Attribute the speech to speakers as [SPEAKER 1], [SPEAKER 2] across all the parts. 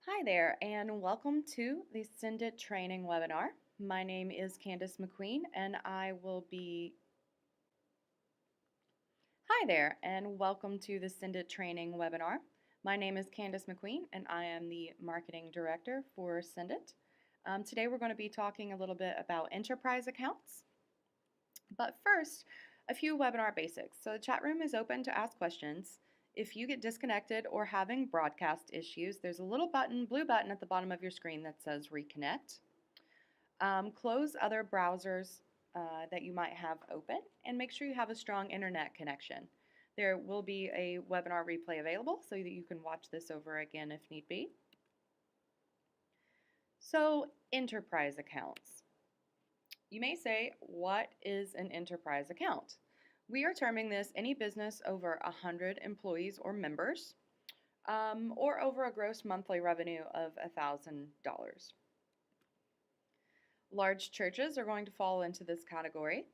[SPEAKER 1] Hi there, and welcome to the CenDyt training webinar. My name is Candace McQueen, and I will be. Hi there, and welcome to the CenDyt training webinar. My name is Candace McQueen, and I am the marketing director for CenDyt. Today, we're going to be talking a little bit about enterprise accounts. But first, a few webinar basics. So the chat room is open to ask questions. If you get disconnected or having broadcast issues, there's a little button, blue button at the bottom of your screen that says reconnect. Close other browsers that you might have open and make sure you have a strong internet connection. There will be a webinar replay available so that you can watch this over again if need be. So, enterprise accounts. You may say, what is an enterprise account? We are terming this any business over 100 employees or members, or over a gross monthly revenue of $1,000. Large churches are going to fall into this category.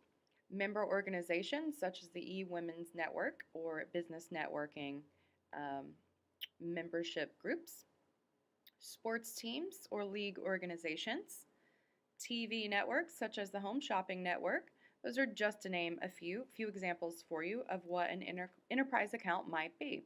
[SPEAKER 1] Member organizations such as the E-Women's Network or business networking membership groups, sports teams or league organizations, TV networks such as the Home Shopping Network. Those are just to name a few examples for you of what an enterprise account might be.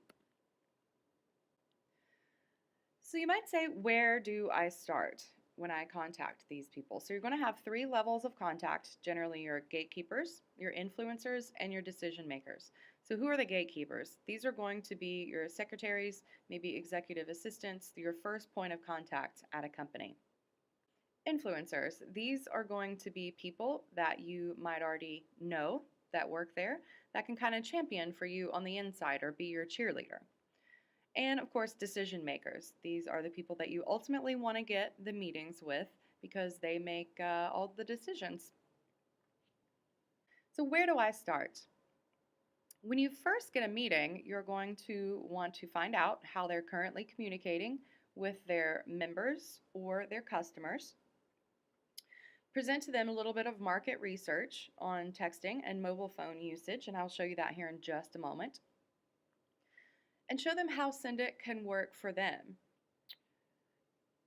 [SPEAKER 1] So you might say, where do I start when I contact these people? So you're going to have 3 levels of contact, generally your gatekeepers, your influencers, and your decision makers. So who are the gatekeepers? These are going to be your secretaries, maybe executive assistants, your first point of contact at a company. Influencers, these are going to be people that you might already know that work there that can kind of champion for you on the inside or be your cheerleader. And of course, decision makers. These are the people that you ultimately want to get the meetings with because they make all the decisions. So where do I start? When you first get a meeting, you're going to want to find out how they're currently communicating with their members or their customers. Present to them a little bit of market research on texting and mobile phone usage, and I'll show you that here in just a moment. And show them how CenDyt can work for them.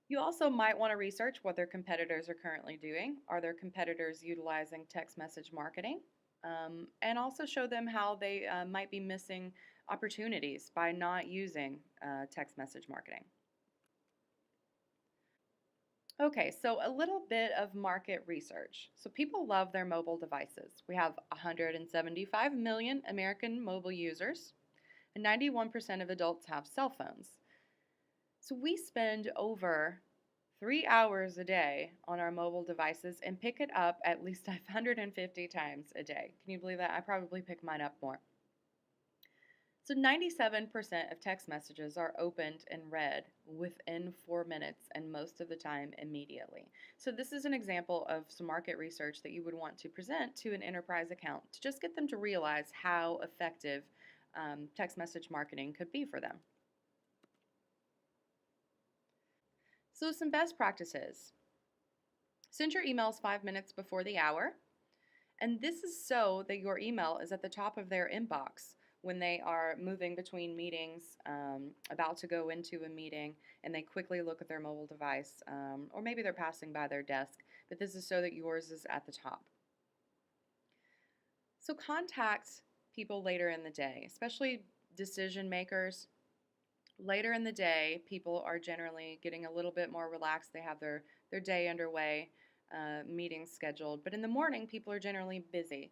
[SPEAKER 1] You also might want to research what their competitors are currently doing. Are their competitors utilizing text message marketing? And also show them how they might be missing opportunities by not using text message marketing. Okay, so a little bit of market research. So people love their mobile devices. We have 175 million American mobile users, and 91% of adults have cell phones. So we spend over 3 hours a day on our mobile devices and pick it up at least 150 times a day. Can you believe that? I probably pick mine up more. So 97% of text messages are opened and read within 4 minutes, and most of the time immediately. So this is an example of some market research that you would want to present to an enterprise account to just get them to realize how effective text message marketing could be for them. So some best practices. Send your emails 5 minutes before the hour, and this is so that your email is at the top of their inbox when they are moving between meetings, about to go into a meeting, and they quickly look at their mobile device, or maybe they're passing by their desk, but this is so that yours is at the top. So contact people later in the day, especially decision makers. Later in the day, people are generally getting a little bit more relaxed. They have their day underway, meetings scheduled, but in the morning, people are generally busy.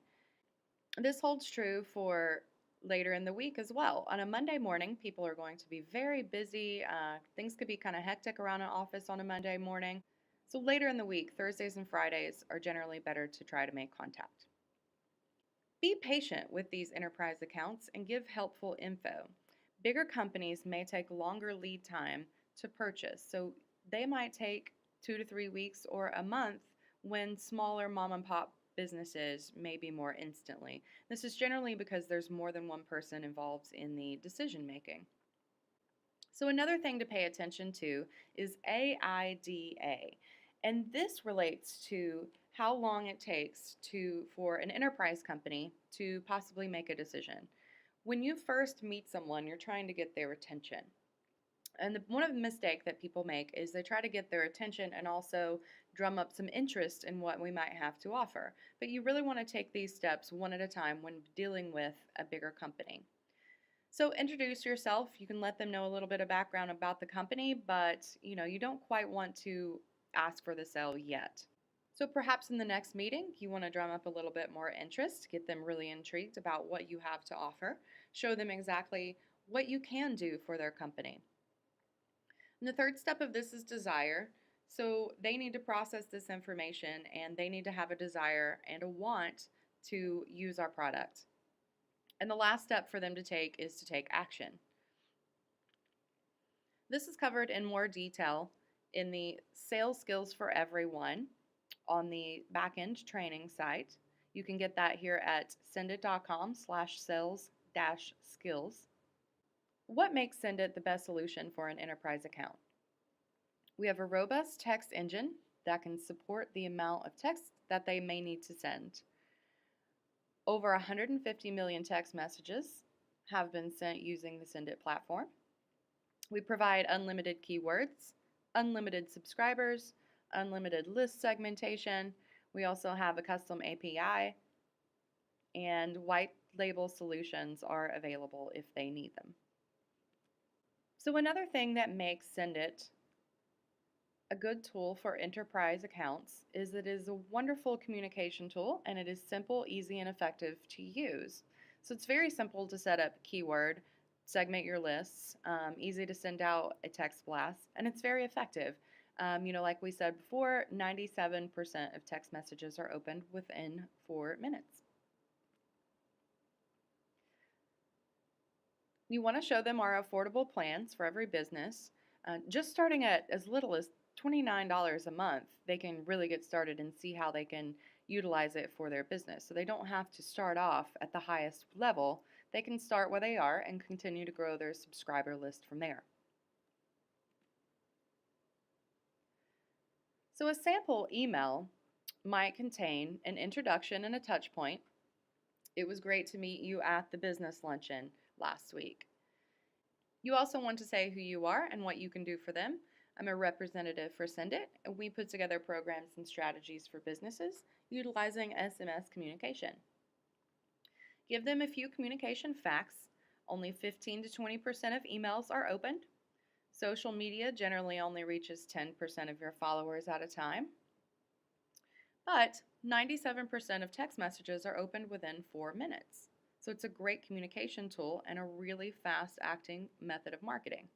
[SPEAKER 1] This holds true for later in the week as well. On a Monday morning, people are going to be very busy. Things could be kind of hectic around an office on a Monday morning. So later in the week, Thursdays and Fridays are generally better to try to make contact. Be patient with these enterprise accounts and give helpful info. Bigger companies may take longer lead time to purchase, so they might take 2 to 3 weeks or a month when smaller mom and pop businesses may be more instantly. This is generally because there's more than one person involved in the decision making. So another thing to pay attention to is AIDA, and this relates to how long it takes for an enterprise company to possibly make a decision. When you first meet someone, you're trying to get their attention. And one of the mistakes that people make is they try to get their attention and also drum up some interest in what we might have to offer. But you really want to take these steps one at a time when dealing with a bigger company. So introduce yourself. You can let them know a little bit of background about the company, but you don't quite want to ask for the sale yet. So perhaps in the next meeting, you want to drum up a little bit more interest, get them really intrigued about what you have to offer, show them exactly what you can do for their company. And the third step of this is desire. So they need to process this information and they need to have a desire and a want to use our product. And the last step for them to take is to take action. This is covered in more detail in the Sales Skills for Everyone on the backend training site. You can get that here at CenDyt.com/sales-skills. What makes CenDyt the best solution for an enterprise account? We have a robust text engine that can support the amount of text that they may need to send. Over 150 million text messages have been sent using the CenDyt platform. We provide unlimited keywords, unlimited subscribers, unlimited list segmentation. We also have a custom API, and white label solutions are available if they need them. So another thing that makes CenDyt a good tool for enterprise accounts is that it is a wonderful communication tool and it is simple, easy, and effective to use. So it's very simple to set up keyword, segment your lists, easy to send out a text blast, and it's very effective. Like we said before, 97% of text messages are opened within 4 minutes. You want to show them our affordable plans for every business. Just starting at as little as $29 a month, they can really get started and see how they can utilize it for their business. So they don't have to start off at the highest level. They can start where they are and continue to grow their subscriber list from there. So a sample email might contain an introduction and a touch point. It was great to meet you at the business luncheon last week. You also want to say who you are and what you can do for them. I'm a representative for CenDyt, and we put together programs and strategies for businesses utilizing SMS communication. Give them a few communication facts. Only 15 to 20% of emails are opened. Social media generally only reaches 10% of your followers at a time. But 97% of text messages are opened within 4 minutes. So it's a great communication tool and a really fast-acting method of marketing.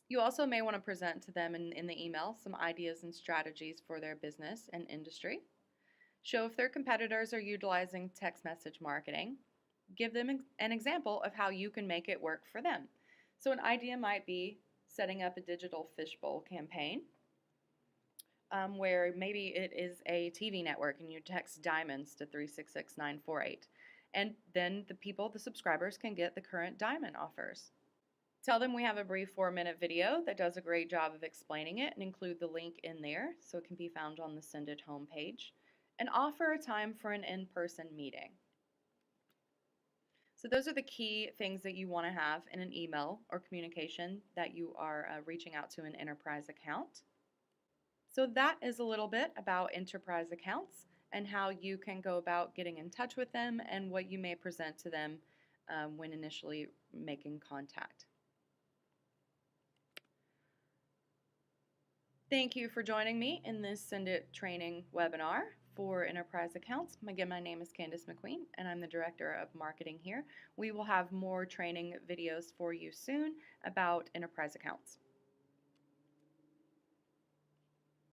[SPEAKER 1] You also may want to present to them in the email some ideas and strategies for their business and industry. Show if their competitors are utilizing text message marketing. Give them an example of how you can make it work for them. So an idea might be setting up a digital fishbowl campaign where maybe it is a TV network and you text diamonds to 366948. And then the subscribers can get the current diamond offers. Tell them we have a brief 4-minute video that does a great job of explaining it and include the link in there so it can be found on the CenDyt homepage. And offer a time for an in-person meeting. So those are the key things that you want to have in an email or communication that you are reaching out to an enterprise account. So that is a little bit about enterprise accounts and how you can go about getting in touch with them and what you may present to them when initially making contact. Thank you for joining me in this CenDyt training webinar for enterprise accounts. Again, my name is Candace McQueen and I'm the Director of Marketing here. We will have more training videos for you soon about enterprise accounts.